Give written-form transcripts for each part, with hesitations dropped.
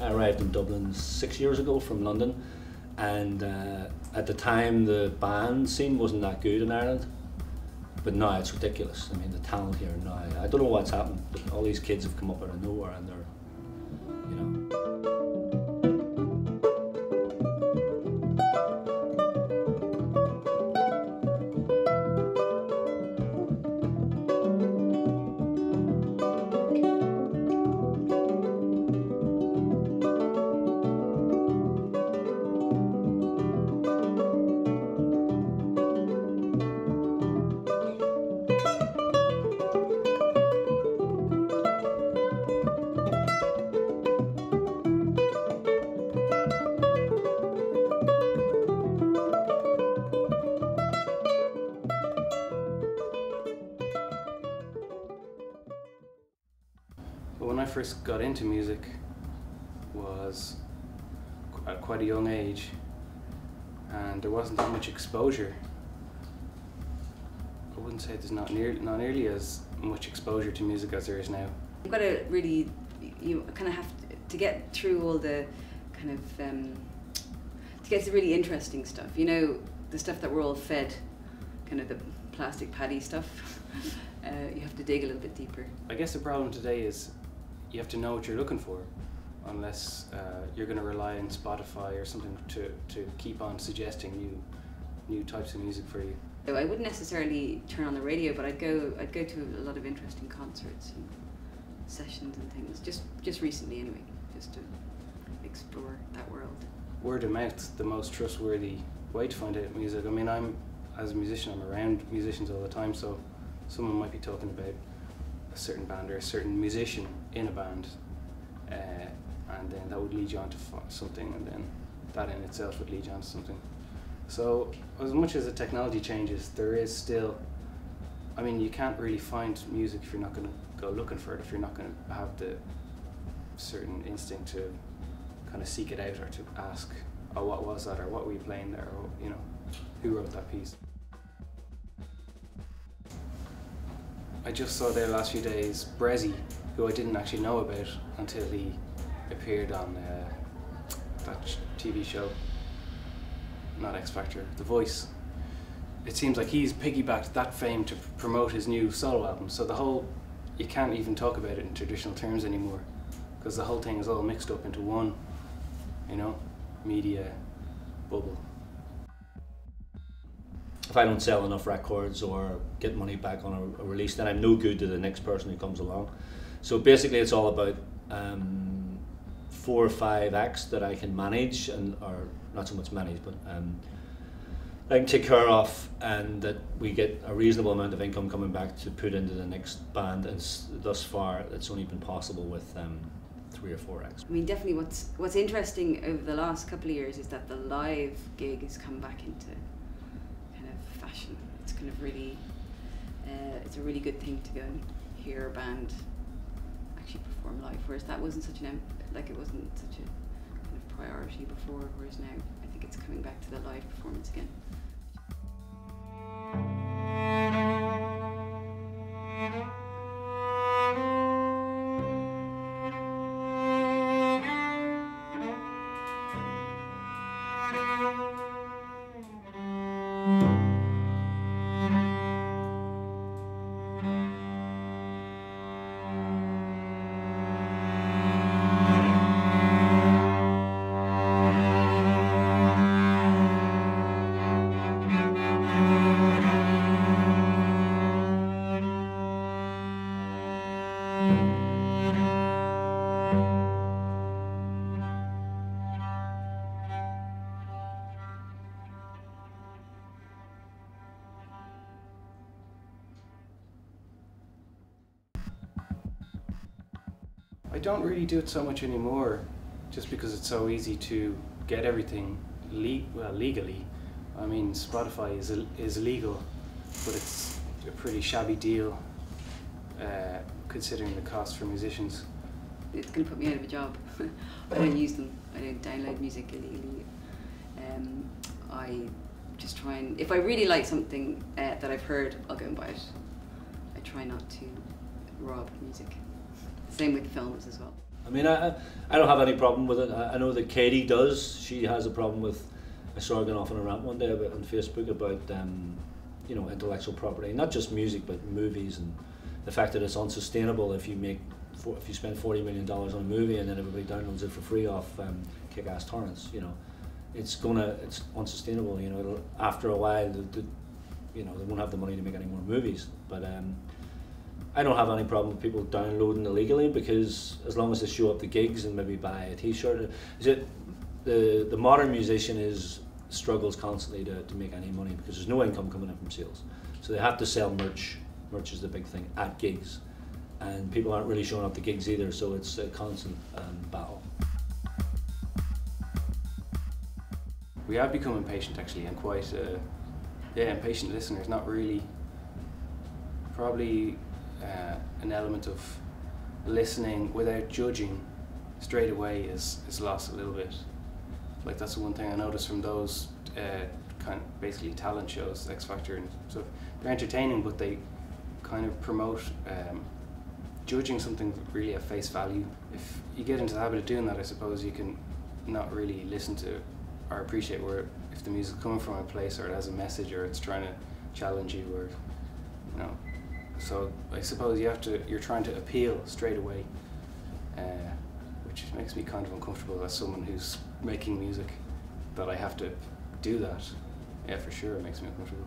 I arrived in Dublin 6 years ago from London, and at the time the band scene wasn't that good in Ireland, but now it's ridiculous. I mean, the talent here now, I don't know what's happened, but all these kids have come up out of nowhere, and they're, you know. When I first got into music was at quite a young age, and there wasn't that much exposure. I wouldn't say there's not nearly as much exposure to music as there is now. You've got to really, you kind of have to get through all the kind of, to get to the really interesting stuff. You know, the stuff that we're all fed, kind of the plastic paddy stuff. You have to dig a little bit deeper. I guess the problem today is you have to know what you're looking for, unless you're going to rely on Spotify or something to keep on suggesting new types of music for you. I wouldn't necessarily turn on the radio, but I'd go to a lot of interesting concerts and sessions and things. Just recently, anyway, just to explore that world. Word of mouth, the most trustworthy way to find out music. I mean, as a musician, I'm around musicians all the time, so someone might be talking about a certain band or a certain musician in a band, and then that would lead you on to something, and then that in itself would lead you on to something. So as much as the technology changes, there is still, I mean, you can't really find music if you're not going to go looking for it, if you're not going to have the certain instinct to kind of seek it out or to ask, oh, what was that, or what were you playing there, or, you know, who wrote that piece. I just saw there last few days Brezzy, who I didn't actually know about until he appeared on that TV show, not X Factor, The Voice. It seems like he's piggybacked that fame to promote his new solo album, so the whole, you can't even talk about it in traditional terms anymore, because the whole thing is all mixed up into one, you know, media bubble. If I don't sell enough records or get money back on a release, then I'm no good to the next person who comes along. So basically it's all about 4 or 5 acts that I can manage, or not so much manage, but I can take care of, and that we get a reasonable amount of income coming back to put into the next band. And thus far it's only been possible with 3 or 4 acts. I mean, definitely what's interesting over the last couple of years is that the live gig has come back into kind of fashion. It's kind of really, it's a really good thing to go and hear a band actually perform live, whereas that wasn't such it wasn't such a kind of priority before, whereas now I think it's coming back to the live performance again. I don't really do it so much anymore, just because it's so easy to get everything legally. I mean, Spotify is legal, but it's a pretty shabby deal considering the cost for musicians. It's going to put me out of a job. I don't use them. I don't download music illegally. I just try and, if I really like something that I've heard, I'll go and buy it. I try not to rob music. Same with films as well. I mean, I don't have any problem with it. I know that Katie does. She has a problem with. I saw her going off on a rant one day on Facebook about you know, intellectual property, not just music but movies, and the fact that it's unsustainable if you spend $40 million on a movie and then everybody downloads it for free off kick-ass torrents. You know, it's unsustainable. You know, after a while, you know, they won't have the money to make any more movies. But I don't have any problem with people downloading illegally, because as long as they show up to gigs and maybe buy a T-shirt, the modern musician struggles constantly to make any money, because there's no income coming in from sales. So they have to sell merch. Merch is the big thing at gigs, and people aren't really showing up to gigs either. So it's a constant battle. We have become impatient actually, and quite impatient listeners. Not really. Probably an element of listening without judging straight away is lost a little bit. Like, that's the one thing I noticed from those kind of basically talent shows, X Factor and stuff. They're entertaining, but they kind of promote judging something really at face value. If you get into the habit of doing that, I suppose you can not really listen to or appreciate where, if the music's coming from a place, or it has a message, or it's trying to challenge you, or, you know. So I suppose you're trying to appeal straight away, which makes me kind of uncomfortable as someone who's making music, that I have to do that. Yeah, for sure, it makes me uncomfortable.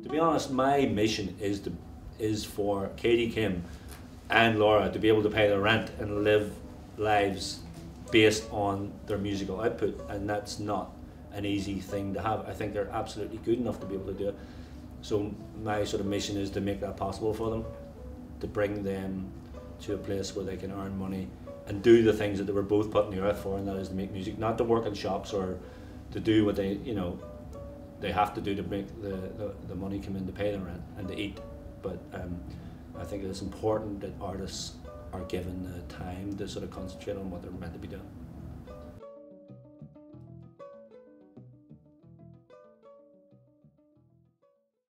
To be honest, my mission is for Katie, Kim and Laura to be able to pay their rent and live lives based on their musical output, and that's not an easy thing to have. I think they're absolutely good enough to be able to do it. So my sort of mission is to make that possible for them, to bring them to a place where they can earn money and do the things that they were both put in the earth for, and that is to make music, not to work in shops or to do what they, you know, they have to do to make the money come in to pay their rent and to eat. But I think it's important that artists are given the time to sort of concentrate on what they're meant to be doing.